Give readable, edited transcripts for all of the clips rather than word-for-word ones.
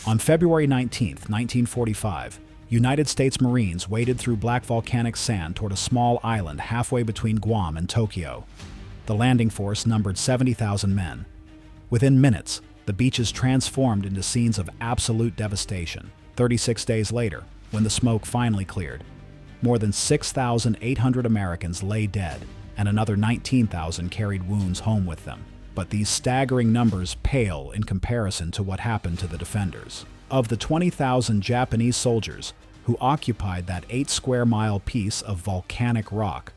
On February 19, 1945, United States Marines waded through black volcanic sand toward a small island halfway between Guam and Tokyo. The landing force numbered 70,000 men. Within minutes, the beaches transformed into scenes of absolute devastation. 36 days later, when the smoke finally cleared, more than 6,800 Americans lay dead, and another 19,000 carried wounds home with them. But these staggering numbers pale in comparison to what happened to the defenders. Of the 20,000 Japanese soldiers who occupied that 8-square-mile piece of volcanic rock,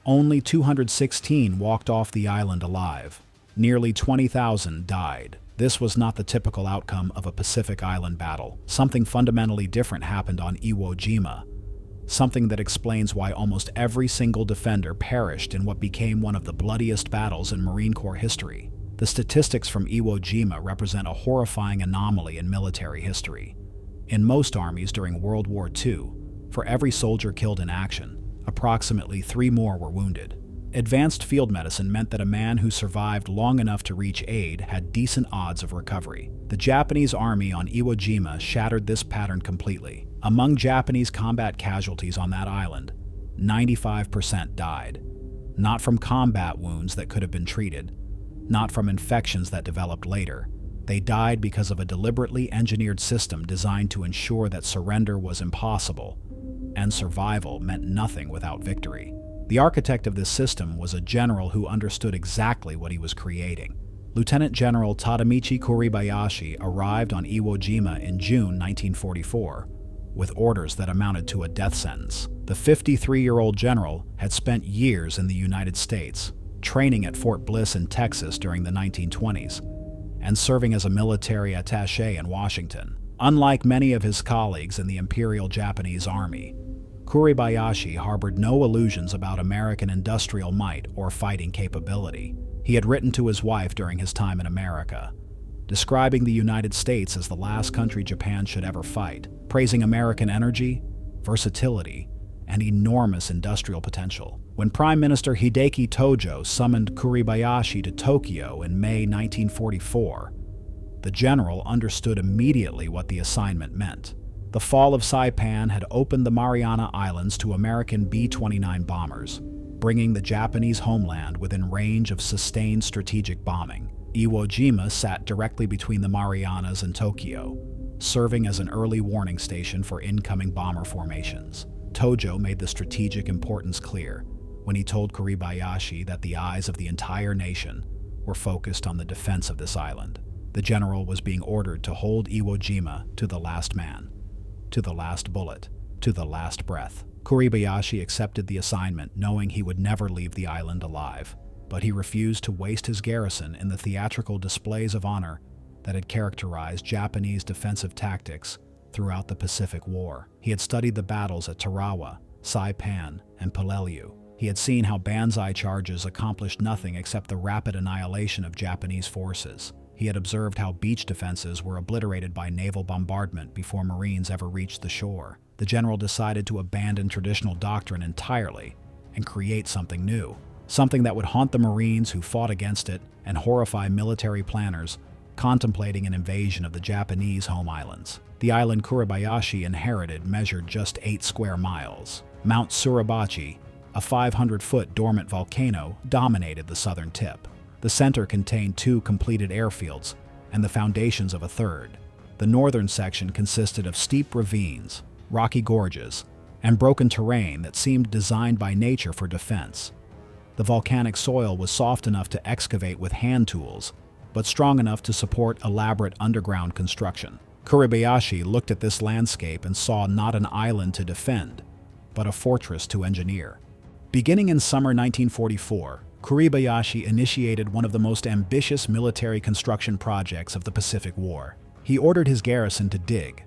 only 216 walked off the island alive. Nearly 20,000 died. This was not the typical outcome of a Pacific Island battle. Something fundamentally different happened on Iwo Jima, something that explains why almost every single defender perished in what became one of the bloodiest battles in Marine Corps history. The statistics from Iwo Jima represent a horrifying anomaly in military history. In most armies during World War II, for every soldier killed in action, approximately 3 more were wounded. Advanced field medicine meant that a man who survived long enough to reach aid had decent odds of recovery. The Japanese army on Iwo Jima shattered this pattern completely. Among Japanese combat casualties on that island, 95% died. Not from combat wounds that could have been treated, not from infections that developed later. They died because of a deliberately engineered system designed to ensure that surrender was impossible, and survival meant nothing without victory. The architect of this system was a general who understood exactly what he was creating. Lieutenant General Tadamichi Kuribayashi arrived on Iwo Jima in June 1944 with orders that amounted to a death sentence. The 53-year-old general had spent years in the United States, training at Fort Bliss in Texas during the 1920s, and serving as a military attaché in Washington. Unlike many of his colleagues in the Imperial Japanese Army, Kuribayashi harbored no illusions about American industrial might or fighting capability. He had written to his wife during his time in America, describing the United States as the last country Japan should ever fight, praising American energy, versatility, and enormous industrial potential. When Prime Minister Hideki Tojo summoned Kuribayashi to Tokyo in May 1944, the general understood immediately what the assignment meant. The fall of Saipan had opened the Mariana Islands to American B-29 bombers, bringing the Japanese homeland within range of sustained strategic bombing. Iwo Jima sat directly between the Marianas and Tokyo, serving as an early warning station for incoming bomber formations. Tojo made the strategic importance clear when he told Kuribayashi that the eyes of the entire nation were focused on the defense of this island. The general was being ordered to hold Iwo Jima to the last man, to the last bullet, to the last breath. Kuribayashi accepted the assignment knowing he would never leave the island alive, but he refused to waste his garrison in the theatrical displays of honor that had characterized Japanese defensive tactics throughout the Pacific War. He had studied the battles at Tarawa, Saipan, and Peleliu. He had seen how banzai charges accomplished nothing except the rapid annihilation of Japanese forces. He had observed how beach defenses were obliterated by naval bombardment before Marines ever reached the shore. The general decided to abandon traditional doctrine entirely and create something new, something that would haunt the Marines who fought against it and horrify military planners contemplating an invasion of the Japanese home islands. The island Kuribayashi inherited measured just 8 square miles. Mount Suribachi, a 500-foot dormant volcano, dominated the southern tip. The center contained 2 completed airfields and the foundations of a third. The northern section consisted of steep ravines, rocky gorges, and broken terrain that seemed designed by nature for defense. The volcanic soil was soft enough to excavate with hand tools, but strong enough to support elaborate underground construction. Kuribayashi looked at this landscape and saw not an island to defend, but a fortress to engineer. Beginning in summer 1944, Kuribayashi initiated one of the most ambitious military construction projects of the Pacific War. He ordered his garrison to dig,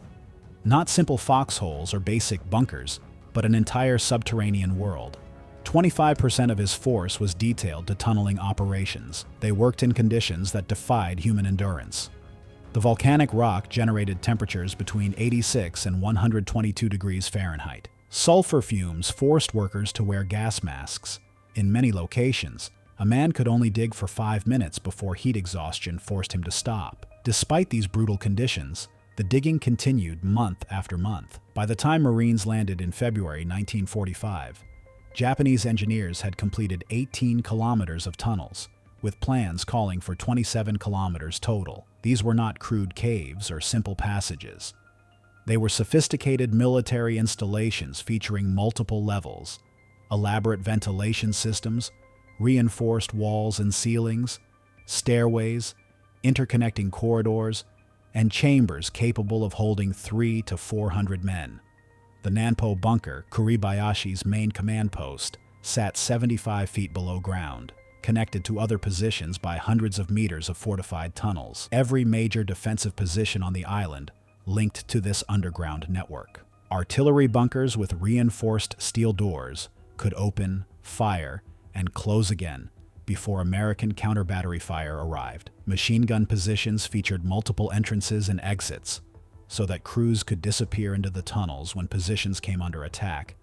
not simple foxholes or basic bunkers, but an entire subterranean world. 25% of his force was detailed to tunneling operations. They worked in conditions that defied human endurance. The volcanic rock generated temperatures between 86 and 122 degrees Fahrenheit. Sulfur fumes forced workers to wear gas masks. In many locations, a man could only dig for 5 minutes before heat exhaustion forced him to stop. Despite these brutal conditions, The digging continued month after month. By the time Marines landed in February 1945, Japanese engineers had completed 18 kilometers of tunnels, with plans calling for 27 kilometers total. These were not crude caves or simple passages. They were sophisticated military installations featuring multiple levels, elaborate ventilation systems, reinforced walls and ceilings, stairways, interconnecting corridors, and chambers capable of holding 300 to 400 men. The Nanpo bunker, Kuribayashi's main command post, sat 75 feet below ground, connected to other positions by hundreds of meters of fortified tunnels. Every major defensive position on the island linked to this underground network. Artillery bunkers with reinforced steel doors could open, fire, and close again before American counter-battery fire arrived. Machine gun positions featured multiple entrances and exits, so that crews could disappear into the tunnels when positions came under attack,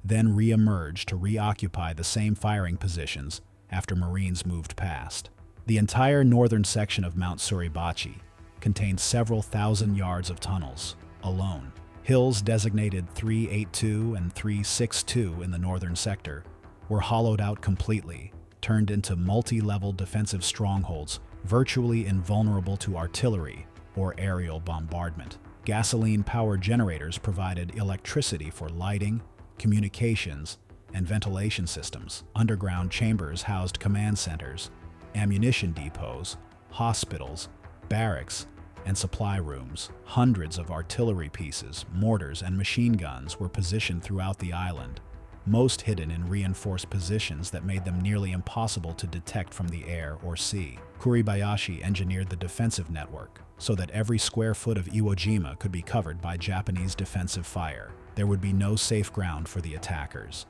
then re-emerge to reoccupy the same firing positions after Marines moved past. The entire northern section of Mount Suribachi contained several thousand yards of tunnels alone. Hills designated 382 and 362 in the northern sector were hollowed out completely, turned into multi-level defensive strongholds virtually invulnerable to artillery or aerial bombardment. Gasoline-powered generators provided electricity for lighting, communications, and ventilation systems. Underground chambers housed command centers, ammunition depots, hospitals, barracks, and supply rooms. Hundreds of artillery pieces, mortars, and machine guns were positioned throughout the island, most hidden in reinforced positions that made them nearly impossible to detect from the air or sea. Kuribayashi engineered the defensive network so that every square foot of Iwo Jima could be covered by Japanese defensive fire. There would be no safe ground for the attackers.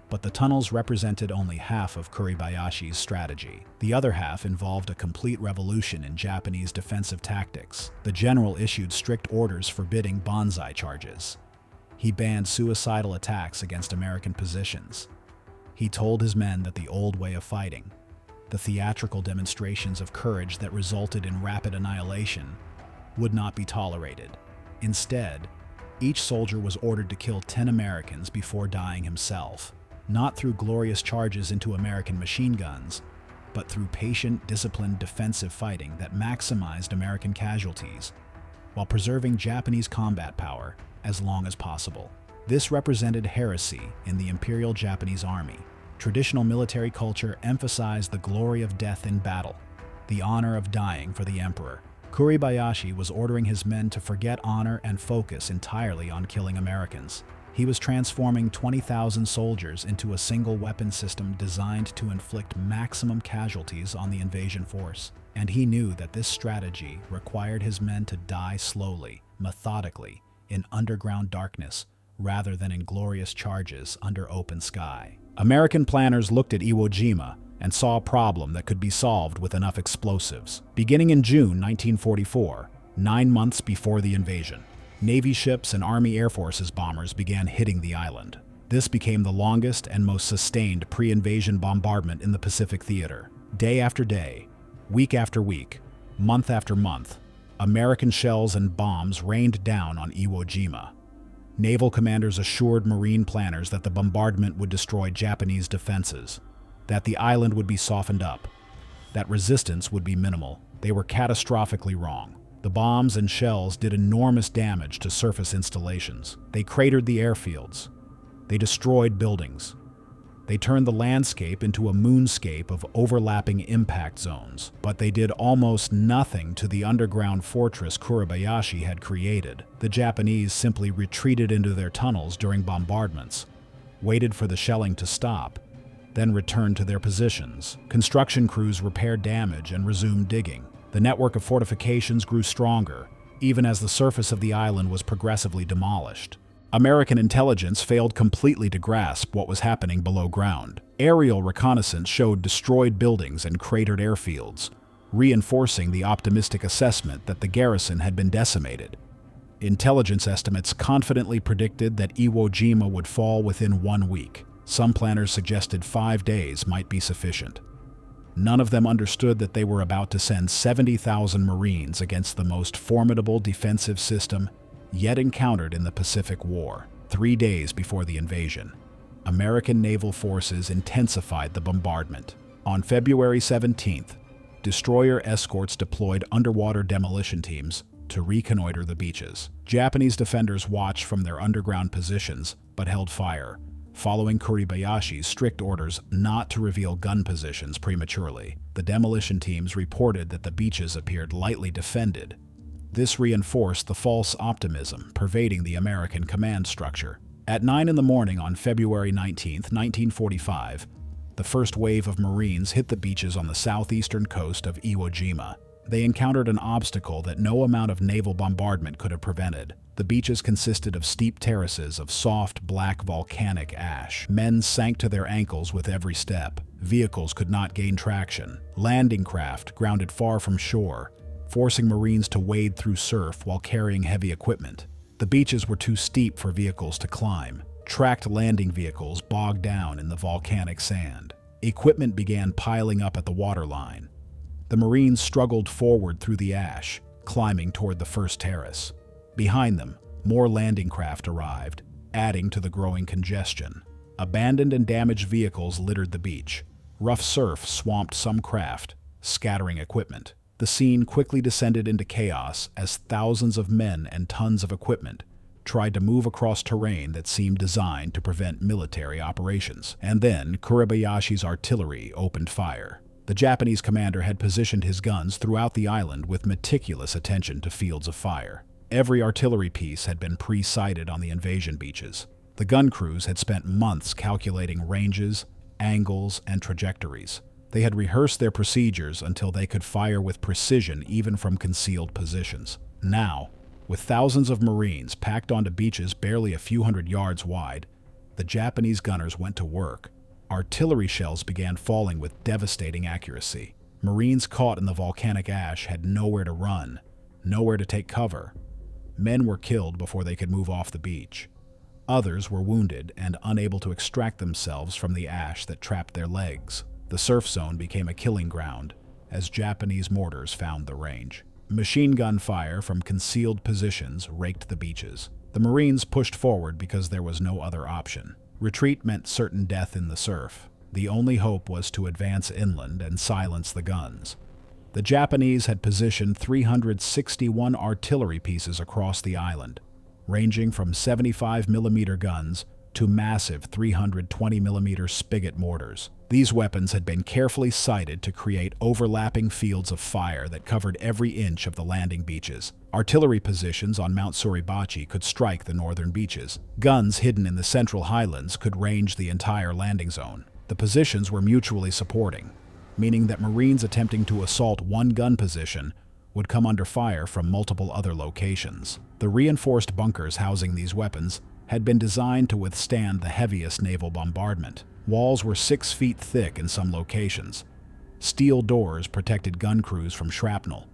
But the tunnels represented only half of Kuribayashi's strategy. The other half involved a complete revolution in Japanese defensive tactics. The general issued strict orders forbidding banzai charges. He banned suicidal attacks against American positions. He told his men that the old way of fighting, the theatrical demonstrations of courage that resulted in rapid annihilation, would not be tolerated. Instead, each soldier was ordered to kill 10 Americans before dying himself, not through glorious charges into American machine guns, but through patient, disciplined defensive fighting that maximized American casualties while preserving Japanese combat power as long as possible. This represented heresy in the Imperial Japanese Army. Traditional military culture emphasized the glory of death in battle, the honor of dying for the emperor. Kuribayashi was ordering his men to forget honor and focus entirely on killing Americans. He was transforming 20,000 soldiers into a single weapon system designed to inflict maximum casualties on the invasion force. And he knew that this strategy required his men to die slowly, methodically, in underground darkness, rather than in glorious charges under open sky. American planners looked at Iwo Jima and saw a problem that could be solved with enough explosives. Beginning in June 1944, 9 months before the invasion, Navy ships and Army Air Force's bombers began hitting the island. This became the longest and most sustained pre-invasion bombardment in the Pacific theater. Day after day, week after week, month after month, American shells and bombs rained down on Iwo Jima. Naval commanders assured Marine planners that the bombardment would destroy Japanese defenses, that the island would be softened up, that resistance would be minimal. They were catastrophically wrong. The bombs and shells did enormous damage to surface installations. They cratered the airfields. They destroyed buildings. They turned the landscape into a moonscape of overlapping impact zones. But they did almost nothing to the underground fortress Kuribayashi had created. The Japanese simply retreated into their tunnels during bombardments, waited for the shelling to stop, then returned to their positions. Construction crews repaired damage and resumed digging. The network of fortifications grew stronger, even as the surface of the island was progressively demolished. American intelligence failed completely to grasp what was happening below ground. Aerial reconnaissance showed destroyed buildings and cratered airfields, reinforcing the optimistic assessment that the garrison had been decimated. Intelligence estimates confidently predicted that Iwo Jima would fall within 1 week. Some planners suggested 5 days might be sufficient. None of them understood that they were about to send 70,000 Marines against the most formidable defensive system yet encountered in the Pacific War. 3 days before the invasion, American naval forces intensified the bombardment. On February 17th, destroyer escorts deployed underwater demolition teams to reconnoiter the beaches. Japanese defenders watched from their underground positions but held fire, following Kuribayashi's strict orders not to reveal gun positions prematurely. The demolition teams reported that the beaches appeared lightly defended. This reinforced the false optimism pervading the American command structure. At 9 in the morning on February 19, 1945, the first wave of Marines hit the beaches on the southeastern coast of Iwo Jima. They encountered an obstacle that no amount of naval bombardment could have prevented. The beaches consisted of steep terraces of soft, black volcanic ash. Men sank to their ankles with every step. Vehicles could not gain traction. Landing craft grounded far from shore, forcing Marines to wade through surf while carrying heavy equipment. The beaches were too steep for vehicles to climb. Tracked landing vehicles bogged down in the volcanic sand. Equipment began piling up at the waterline. The Marines struggled forward through the ash, climbing toward the first terrace. Behind them, more landing craft arrived, adding to the growing congestion. Abandoned and damaged vehicles littered the beach. Rough surf swamped some craft, scattering equipment. The scene quickly descended into chaos as thousands of men and tons of equipment tried to move across terrain that seemed designed to prevent military operations. And then Kuribayashi's artillery opened fire. The Japanese commander had positioned his guns throughout the island with meticulous attention to fields of fire. Every artillery piece had been pre-sighted on the invasion beaches. The gun crews had spent months calculating ranges, angles, and trajectories. They had rehearsed their procedures until they could fire with precision even from concealed positions. Now, with thousands of Marines packed onto beaches barely a few hundred yards wide, the Japanese gunners went to work. Artillery shells began falling with devastating accuracy. Marines caught in the volcanic ash had nowhere to run, nowhere to take cover. Men were killed before they could move off the beach. Others were wounded and unable to extract themselves from the ash that trapped their legs. The surf zone became a killing ground as Japanese mortars found the range. Machine gun fire from concealed positions raked the beaches. The Marines pushed forward because there was no other option. Retreat meant certain death in the surf. The only hope was to advance inland and silence the guns. The Japanese had positioned 361 artillery pieces across the island, ranging from 75mm guns to massive 320mm spigot mortars. These weapons had been carefully sighted to create overlapping fields of fire that covered every inch of the landing beaches. Artillery positions on Mount Suribachi could strike the northern beaches. Guns hidden in the central highlands could range the entire landing zone. The positions were mutually supporting, meaning that Marines attempting to assault one gun position would come under fire from multiple other locations. The reinforced bunkers housing these weapons had been designed to withstand the heaviest naval bombardment. Walls were 6 feet thick in some locations. Steel doors protected gun crews from shrapnel.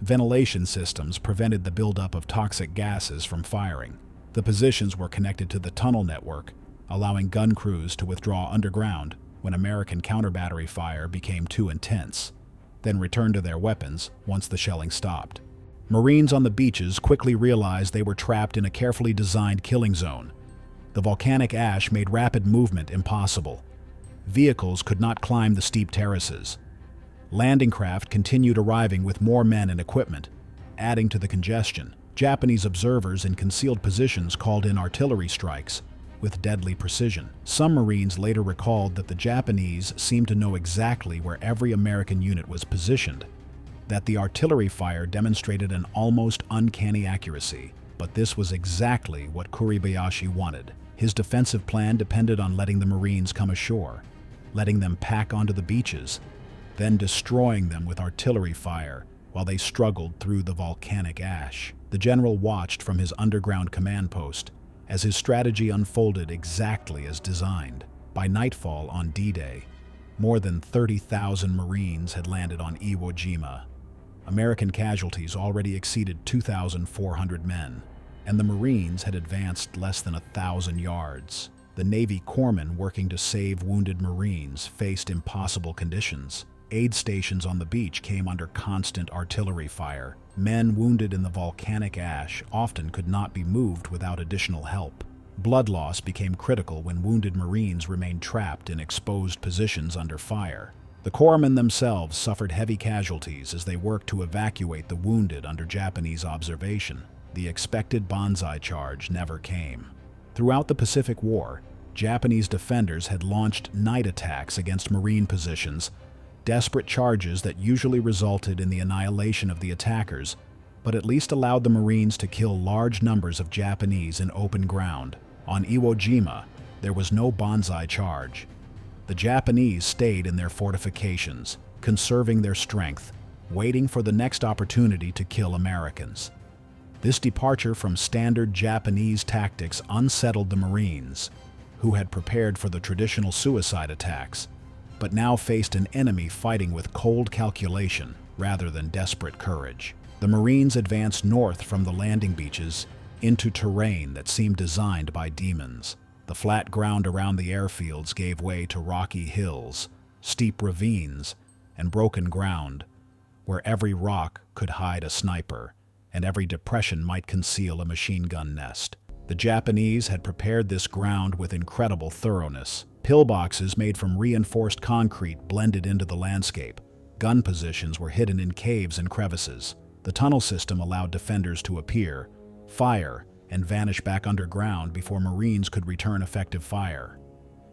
Ventilation systems prevented the buildup of toxic gases from firing. The positions were connected to the tunnel network, allowing gun crews to withdraw underground when American counter-battery fire became too intense, then return to their weapons once the shelling stopped. Marines on the beaches quickly realized they were trapped in a carefully designed killing zone. The volcanic ash made rapid movement impossible. Vehicles could not climb the steep terraces. Landing craft continued arriving with more men and equipment, adding to the congestion. Japanese observers in concealed positions called in artillery strikes with deadly precision. Some Marines later recalled that the Japanese seemed to know exactly where every American unit was positioned, that the artillery fire demonstrated an almost uncanny accuracy. But this was exactly what Kuribayashi wanted. His defensive plan depended on letting the Marines come ashore, letting them pack onto the beaches, then destroying them with artillery fire while they struggled through the volcanic ash. The general watched from his underground command post as his strategy unfolded exactly as designed. By nightfall on D-Day, more than 30,000 Marines had landed on Iwo Jima. American casualties already exceeded 2,400 men, and the Marines had advanced less than 1,000 yards. The Navy corpsmen working to save wounded Marines faced impossible conditions. Aid stations on the beach came under constant artillery fire. Men wounded in the volcanic ash often could not be moved without additional help. Blood loss became critical when wounded Marines remained trapped in exposed positions under fire. The corpsmen themselves suffered heavy casualties as they worked to evacuate the wounded under Japanese observation. The expected banzai charge never came. Throughout the Pacific War, Japanese defenders had launched night attacks against Marine positions, desperate charges that usually resulted in the annihilation of the attackers, but at least allowed the Marines to kill large numbers of Japanese in open ground. On Iwo Jima, there was no banzai charge. The Japanese stayed in their fortifications, conserving their strength, waiting for the next opportunity to kill Americans. This departure from standard Japanese tactics unsettled the Marines, who had prepared for the traditional suicide attacks, but now faced an enemy fighting with cold calculation rather than desperate courage. The Marines advanced north from the landing beaches into terrain that seemed designed by demons. The flat ground around the airfields gave way to rocky hills, steep ravines, and broken ground, where every rock could hide a sniper, and every depression might conceal a machine gun nest. The Japanese had prepared this ground with incredible thoroughness. Pillboxes made from reinforced concrete blended into the landscape. Gun positions were hidden in caves and crevices. The tunnel system allowed defenders to appear, fire, and vanish back underground before Marines could return effective fire.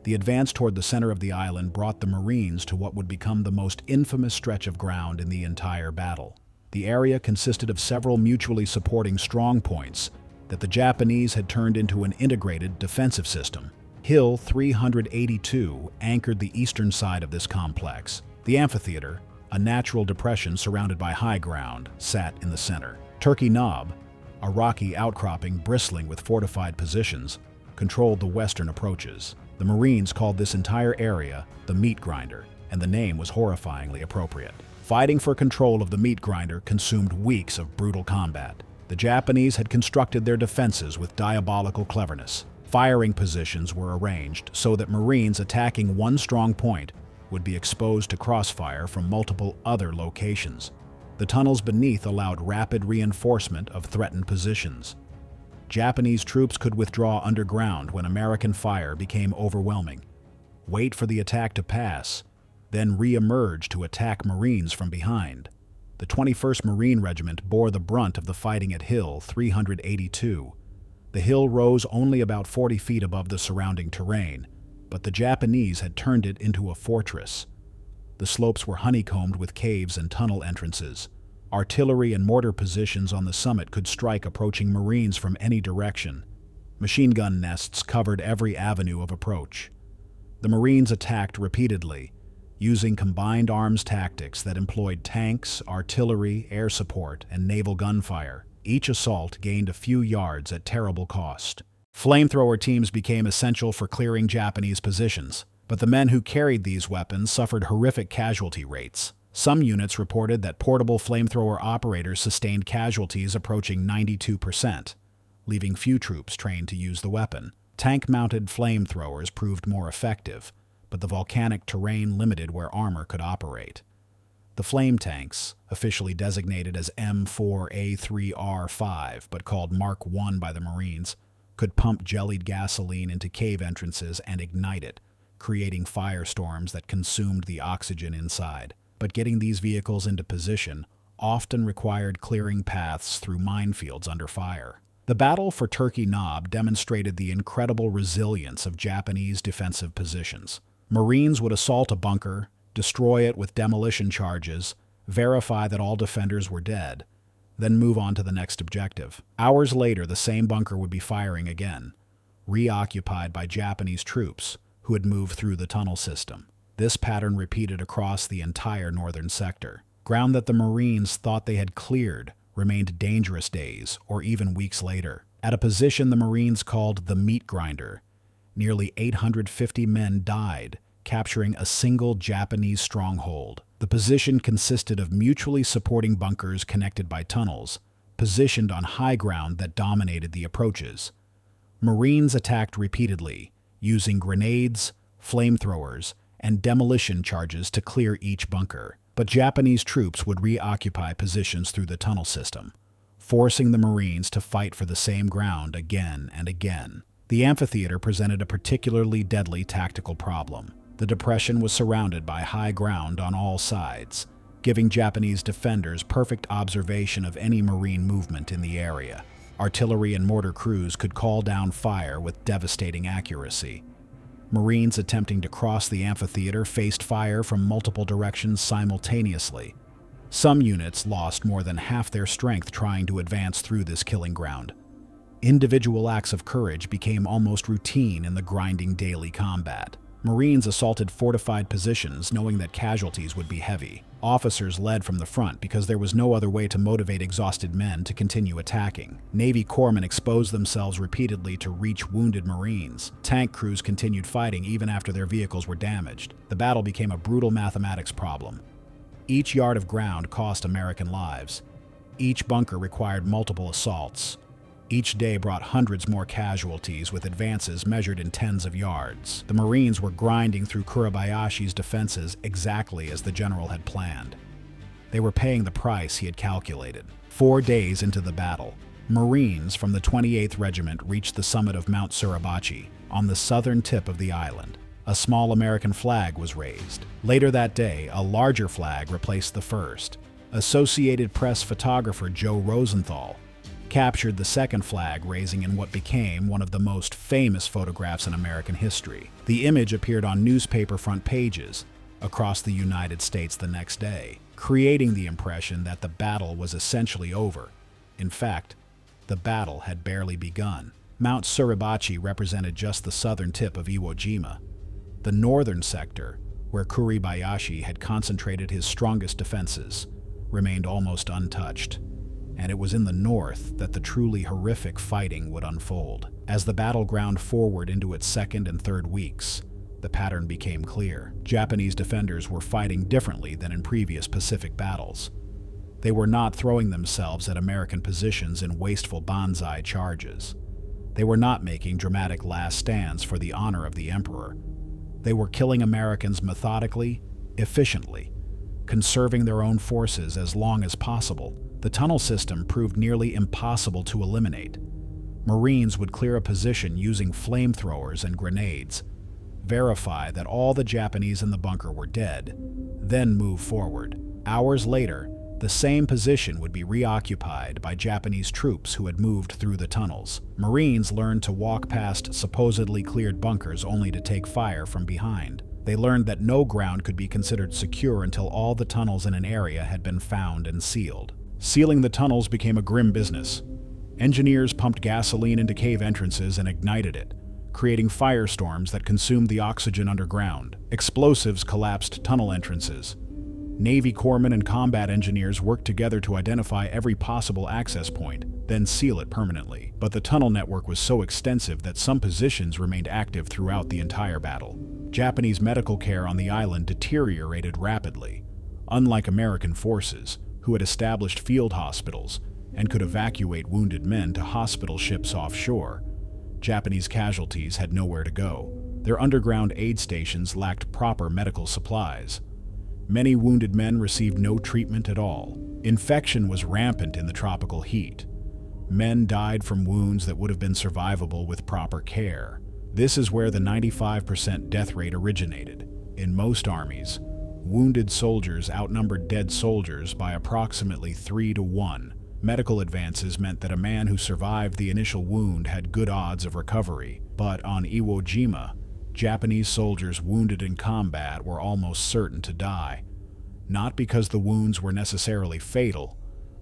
The advance toward the center of the island brought the Marines to what would become the most infamous stretch of ground in the entire battle. The area consisted of several mutually supporting strongpoints that the Japanese had turned into an integrated defensive system. Hill 382 anchored the eastern side of this complex. The amphitheater, a natural depression surrounded by high ground, sat in the center. Turkey Knob, a rocky outcropping bristling with fortified positions, controlled the western approaches. The Marines called this entire area the meat grinder, and the name was horrifyingly appropriate. Fighting for control of the meat grinder consumed weeks of brutal combat. The Japanese had constructed their defenses with diabolical cleverness. Firing positions were arranged so that Marines attacking one strong point would be exposed to crossfire from multiple other locations. The tunnels beneath allowed rapid reinforcement of threatened positions. Japanese troops could withdraw underground when American fire became overwhelming, wait for the attack to pass, then re-emerge to attack Marines from behind. The 21st Marine Regiment bore the brunt of the fighting at Hill 382. The hill rose only about 40 feet above the surrounding terrain, but the Japanese had turned it into a fortress. The slopes were honeycombed with caves and tunnel entrances. Artillery and mortar positions on the summit could strike approaching Marines from any direction. Machine gun nests covered every avenue of approach. The Marines attacked repeatedly, using combined arms tactics that employed tanks, artillery, air support, and naval gunfire. Each assault gained a few yards at terrible cost. Flamethrower teams became essential for clearing Japanese positions, but the men who carried these weapons suffered horrific casualty rates. Some units reported that portable flamethrower operators sustained casualties approaching 92%, leaving few troops trained to use the weapon. Tank-mounted flamethrowers proved more effective, but the volcanic terrain limited where armor could operate. The flame tanks, officially designated as M4A3R5 but called Mark I by the Marines, could pump jellied gasoline into cave entrances and ignite it, creating firestorms that consumed the oxygen inside. But getting these vehicles into position often required clearing paths through minefields under fire. The battle for Turkey Knob demonstrated the incredible resilience of Japanese defensive positions. Marines would assault a bunker, destroy it with demolition charges, verify that all defenders were dead, then move on to the next objective. Hours later, the same bunker would be firing again, reoccupied by Japanese troops who had moved through the tunnel system. This pattern repeated across the entire northern sector. Ground that the Marines thought they had cleared remained dangerous days or even weeks later. At a position the Marines called the meat grinder, nearly 850 men died, capturing a single Japanese stronghold. The position consisted of mutually supporting bunkers connected by tunnels, positioned on high ground that dominated the approaches. Marines attacked repeatedly, using grenades, flamethrowers, and demolition charges to clear each bunker. But Japanese troops would reoccupy positions through the tunnel system, forcing the Marines to fight for the same ground again and again. The amphitheater presented a particularly deadly tactical problem. The depression was surrounded by high ground on all sides, giving Japanese defenders perfect observation of any Marine movement in the area. Artillery and mortar crews could call down fire with devastating accuracy. Marines attempting to cross the amphitheater faced fire from multiple directions simultaneously. Some units lost more than half their strength trying to advance through this killing ground. Individual acts of courage became almost routine in the grinding daily combat. Marines assaulted fortified positions knowing that casualties would be heavy. Officers led from the front because there was no other way to motivate exhausted men to continue attacking. Navy corpsmen exposed themselves repeatedly to reach wounded Marines. Tank crews continued fighting even after their vehicles were damaged. The battle became a brutal mathematics problem. Each yard of ground cost American lives. Each bunker required multiple assaults. Each day brought hundreds more casualties with advances measured in tens of yards. The Marines were grinding through Kuribayashi's defenses exactly as the general had planned. They were paying the price he had calculated. 4 days into the battle, Marines from the 28th Regiment reached the summit of Mount Suribachi, on the southern tip of the island. A small American flag was raised. Later that day, a larger flag replaced the first. Associated Press photographer Joe Rosenthal captured the second flag raising in what became one of the most famous photographs in American history. The image appeared on newspaper front pages across the United States the next day, creating the impression that the battle was essentially over. In fact, the battle had barely begun. Mount Suribachi represented just the southern tip of Iwo Jima. The northern sector, where Kuribayashi had concentrated his strongest defenses, remained almost untouched. And it was in the north that the truly horrific fighting would unfold. As the battle ground forward into its second and third weeks, the pattern became clear. Japanese defenders were fighting differently than in previous Pacific battles. They were not throwing themselves at American positions in wasteful banzai charges. They were not making dramatic last stands for the honor of the emperor. They were killing Americans methodically, efficiently, conserving their own forces as long as possible. The tunnel system proved nearly impossible to eliminate. Marines would clear a position using flamethrowers and grenades, verify that all the Japanese in the bunker were dead, then move forward. Hours later, the same position would be reoccupied by Japanese troops who had moved through the tunnels. Marines learned to walk past supposedly cleared bunkers only to take fire from behind. They learned that no ground could be considered secure until all the tunnels in an area had been found and sealed. Sealing the tunnels became a grim business. Engineers pumped gasoline into cave entrances and ignited it, creating firestorms that consumed the oxygen underground. Explosives collapsed tunnel entrances. Navy corpsmen and combat engineers worked together to identify every possible access point, then seal it permanently. But the tunnel network was so extensive that some positions remained active throughout the entire battle. Japanese medical care on the island deteriorated rapidly. Unlike American forces, who had established field hospitals and could evacuate wounded men to hospital ships offshore, Japanese casualties had nowhere to go. Their underground aid stations lacked proper medical supplies. Many wounded men received no treatment at all. Infection was rampant in the tropical heat. Men died from wounds that would have been survivable with proper care. This is where the 95% death rate originated. In most armies, wounded soldiers outnumbered dead soldiers by approximately 3 to 1. Medical advances meant that a man who survived the initial wound had good odds of recovery. But on Iwo Jima, Japanese soldiers wounded in combat were almost certain to die. Not because the wounds were necessarily fatal,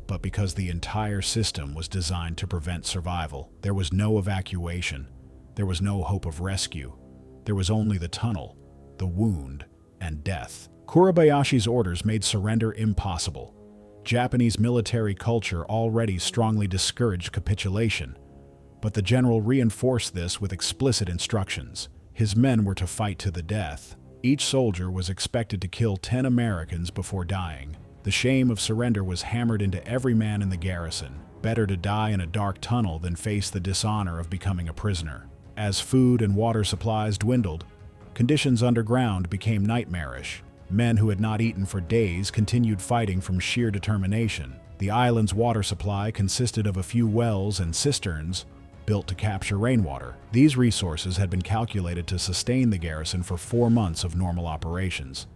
but because the entire system was designed to prevent survival. There was no evacuation. There was no hope of rescue. There was only the tunnel, the wound, and death. Kuribayashi's orders made surrender impossible. Japanese military culture already strongly discouraged capitulation, but the general reinforced this with explicit instructions. His men were to fight to the death. Each soldier was expected to kill 10 Americans before dying. The shame of surrender was hammered into every man in the garrison. Better to die in a dark tunnel than face the dishonor of becoming a prisoner. As food and water supplies dwindled, Conditions underground became nightmarish. Men who had not eaten for days continued fighting from sheer determination. The island's water supply consisted of a few wells and cisterns built to capture rainwater. These resources had been calculated to sustain the garrison for 4 months of normal operations.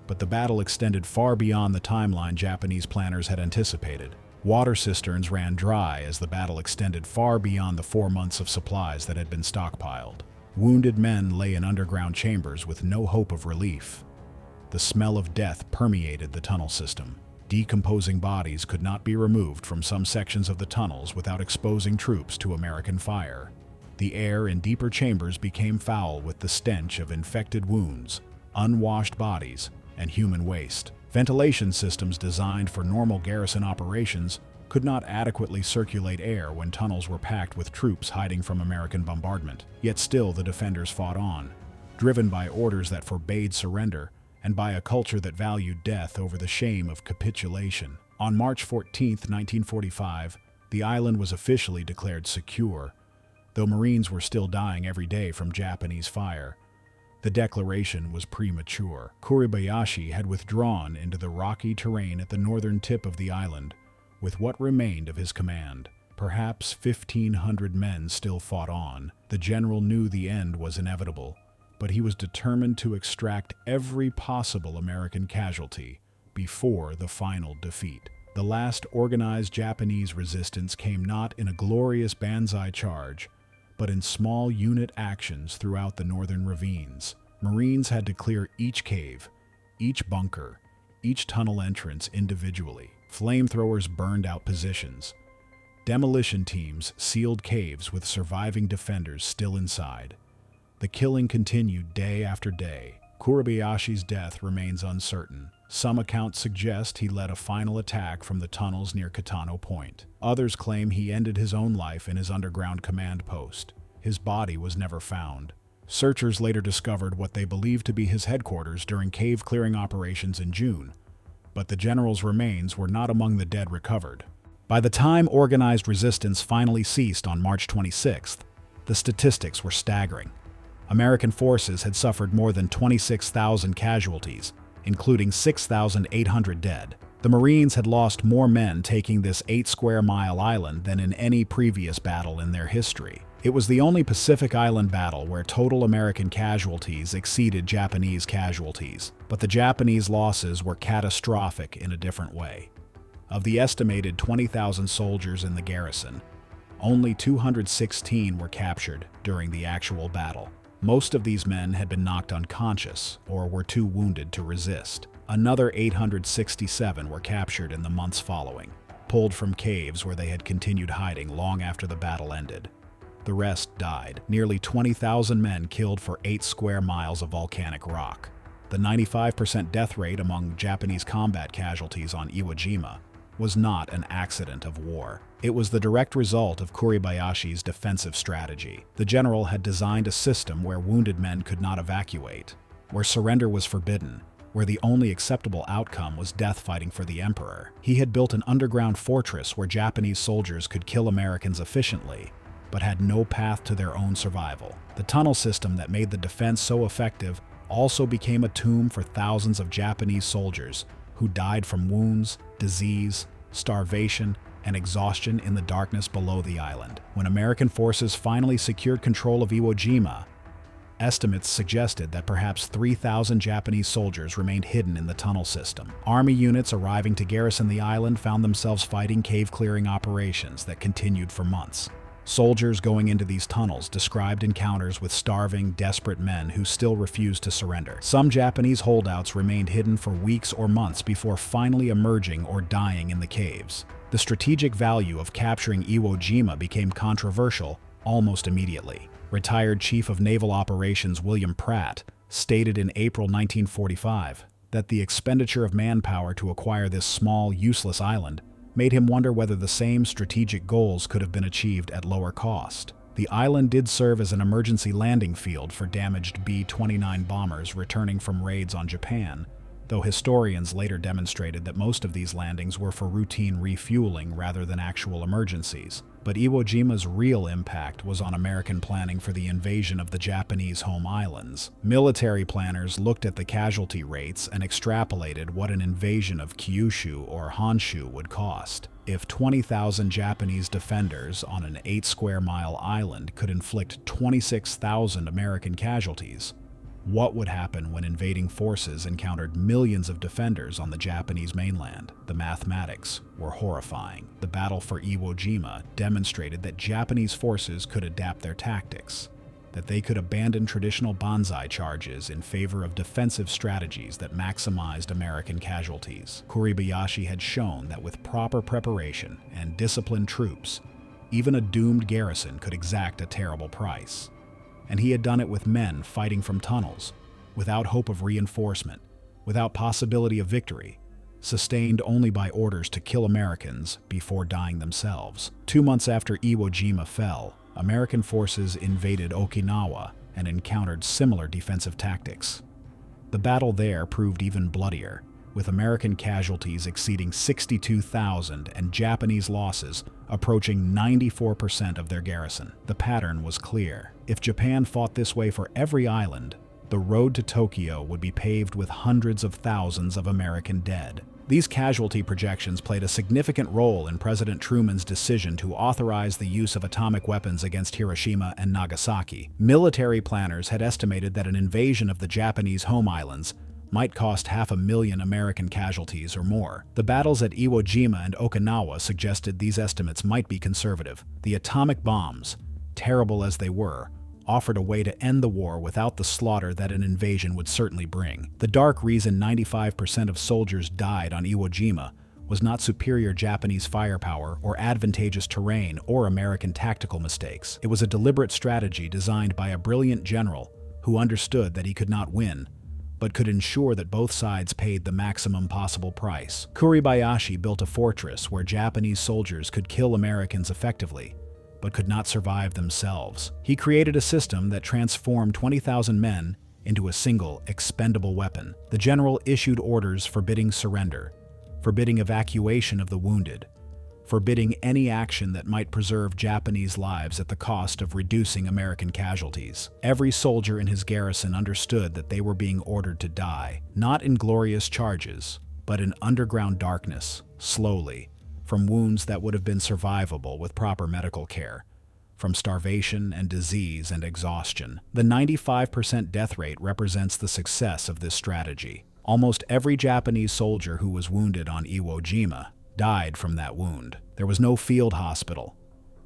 But the battle extended far beyond the timeline Japanese planners had anticipated. Water cisterns ran dry as the battle extended far beyond the 4 months of supplies that had been stockpiled. Wounded men lay in underground chambers with no hope of relief. The smell of death permeated the tunnel system. Decomposing bodies could not be removed from some sections of the tunnels without exposing troops to American fire. The air in deeper chambers became foul with the stench of infected wounds, unwashed bodies, and human waste. Ventilation systems designed for normal garrison operations could not adequately circulate air when tunnels were packed with troops hiding from American bombardment. Yet still the defenders fought on, driven by orders that forbade surrender and by a culture that valued death over the shame of capitulation. On March 14, 1945, the island was officially declared secure, though Marines were still dying every day from Japanese fire. The declaration was premature. Kuribayashi had withdrawn into the rocky terrain at the northern tip of the island, with what remained of his command. Perhaps 1,500 men still fought on. The general knew the end was inevitable, but he was determined to extract every possible American casualty before the final defeat. The last organized Japanese resistance came not in a glorious banzai charge, but in small unit actions throughout the northern ravines. Marines had to clear each cave, each bunker, each tunnel entrance individually. Flamethrowers burned out positions. Demolition teams sealed caves with surviving defenders still inside. The killing continued day after day. Kuribayashi's death remains uncertain. Some accounts suggest he led a final attack from the tunnels near Kitano Point. Others claim he ended his own life in his underground command post. His body was never found. Searchers later discovered what they believed to be his headquarters during cave-clearing operations in June, but the general's remains were not among the dead recovered. By the time organized resistance finally ceased on March 26th, the statistics were staggering. American forces had suffered more than 26,000 casualties, including 6,800 dead. The Marines had lost more men taking this 8-square-mile island than in any previous battle in their history. It was the only Pacific Island battle where total American casualties exceeded Japanese casualties, but the Japanese losses were catastrophic in a different way. Of the estimated 20,000 soldiers in the garrison, only 216 were captured during the actual battle. Most of these men had been knocked unconscious or were too wounded to resist. Another 867 were captured in the months following, pulled from caves where they had continued hiding long after the battle ended. The rest died. Nearly 20,000 men killed for 8 square miles of volcanic rock. The 95% death rate among Japanese combat casualties on Iwo Jima was not an accident of war. It was the direct result of Kuribayashi's defensive strategy. The general had designed a system where wounded men could not evacuate, where surrender was forbidden, where the only acceptable outcome was death fighting for the emperor. He had built an underground fortress where Japanese soldiers could kill Americans efficiently, but had no path to their own survival. The tunnel system that made the defense so effective also became a tomb for thousands of Japanese soldiers who died from wounds, disease, starvation, and exhaustion in the darkness below the island. When American forces finally secured control of Iwo Jima, estimates suggested that perhaps 3,000 Japanese soldiers remained hidden in the tunnel system. Army units arriving to garrison the island found themselves fighting cave-clearing operations that continued for months. Soldiers going into these tunnels described encounters with starving, desperate men who still refused to surrender. Some Japanese holdouts remained hidden for weeks or months before finally emerging or dying in the caves. The strategic value of capturing Iwo Jima became controversial almost immediately. Retired Chief of Naval Operations William Pratt stated in April 1945 that the expenditure of manpower to acquire this small, useless island made him wonder whether the same strategic goals could have been achieved at lower cost. The island did serve as an emergency landing field for damaged B-29 bombers returning from raids on Japan, though historians later demonstrated that most of these landings were for routine refueling rather than actual emergencies. But Iwo Jima's real impact was on American planning for the invasion of the Japanese home islands. Military planners looked at the casualty rates and extrapolated what an invasion of Kyushu or Honshu would cost. If 20,000 Japanese defenders on an 8-square-mile island could inflict 26,000 American casualties, what would happen when invading forces encountered millions of defenders on the Japanese mainland? The mathematics were horrifying. The battle for Iwo Jima demonstrated that Japanese forces could adapt their tactics, that they could abandon traditional banzai charges in favor of defensive strategies that maximized American casualties. Kuribayashi had shown that with proper preparation and disciplined troops, even a doomed garrison could exact a terrible price. And he had done it with men fighting from tunnels, without hope of reinforcement, without possibility of victory, sustained only by orders to kill Americans before dying themselves. 2 months after Iwo Jima fell, American forces invaded Okinawa and encountered similar defensive tactics. The battle there proved even bloodier, with American casualties exceeding 62,000 and Japanese losses approaching 94% of their garrison. The pattern was clear. If Japan fought this way for every island, the road to Tokyo would be paved with hundreds of thousands of American dead. These casualty projections played a significant role in President Truman's decision to authorize the use of atomic weapons against Hiroshima and Nagasaki. Military planners had estimated that an invasion of the Japanese home islands might cost 500,000 American casualties or more. The battles at Iwo Jima and Okinawa suggested these estimates might be conservative. The atomic bombs, terrible as they were, offered a way to end the war without the slaughter that an invasion would certainly bring. The dark reason 95% of soldiers died on Iwo Jima was not superior Japanese firepower or advantageous terrain or American tactical mistakes. It was a deliberate strategy designed by a brilliant general who understood that he could not win, but could ensure that both sides paid the maximum possible price. Kuribayashi built a fortress where Japanese soldiers could kill Americans effectively, but could not survive themselves. He created a system that transformed 20,000 men into a single, expendable weapon. The general issued orders forbidding surrender, forbidding evacuation of the wounded, forbidding any action that might preserve Japanese lives at the cost of reducing American casualties. Every soldier in his garrison understood that they were being ordered to die, not in glorious charges, but in underground darkness, slowly, from wounds that would have been survivable with proper medical care, from starvation and disease and exhaustion. The 95% death rate represents the success of this strategy. Almost every Japanese soldier who was wounded on Iwo Jima died from that wound. There was no field hospital.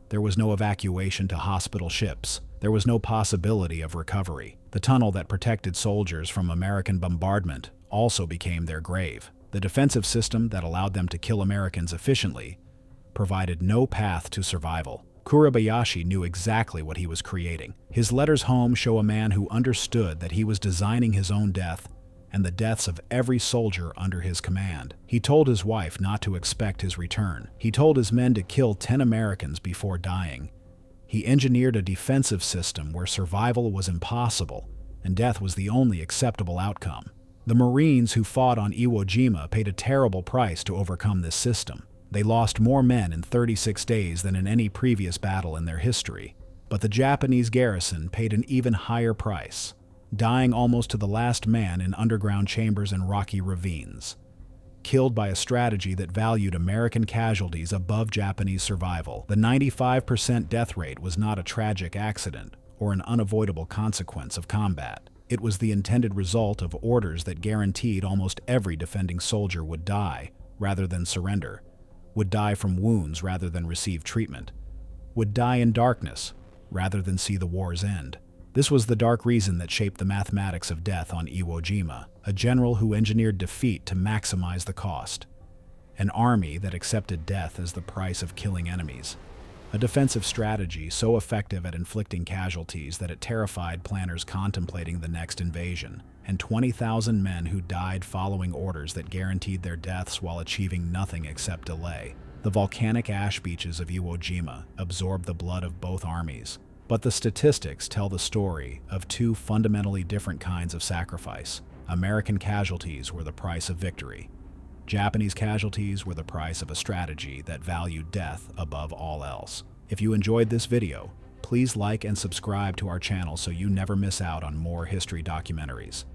There was no evacuation to hospital ships. There was no possibility of recovery. The tunnel that protected soldiers from American bombardment also became their grave. The defensive system that allowed them to kill Americans efficiently provided no path to survival. Kuribayashi knew exactly what he was creating. His letters home show a man who understood that he was designing his own death and the deaths of every soldier under his command. He told his wife not to expect his return. He told his men to kill 10 Americans before dying. He engineered a defensive system where survival was impossible and death was the only acceptable outcome. The Marines who fought on Iwo Jima paid a terrible price to overcome this system. They lost more men in 36 days than in any previous battle in their history. But the Japanese garrison paid an even higher price, dying almost to the last man in underground chambers and rocky ravines, killed by a strategy that valued American casualties above Japanese survival. The 95% death rate was not a tragic accident or an unavoidable consequence of combat. It was the intended result of orders that guaranteed almost every defending soldier would die rather than surrender, would die from wounds rather than receive treatment, would die in darkness rather than see the war's end. This was the dark reason that shaped the mathematics of death on Iwo Jima, a general who engineered defeat to maximize the cost, an army that accepted death as the price of killing enemies, a defensive strategy so effective at inflicting casualties that it terrified planners contemplating the next invasion, and 20,000 men who died following orders that guaranteed their deaths while achieving nothing except delay. The volcanic ash beaches of Iwo Jima absorbed the blood of both armies, but the statistics tell the story of two fundamentally different kinds of sacrifice. American casualties were the price of victory. Japanese casualties were the price of a strategy that valued death above all else. If you enjoyed this video, please like and subscribe to our channel so you never miss out on more history documentaries.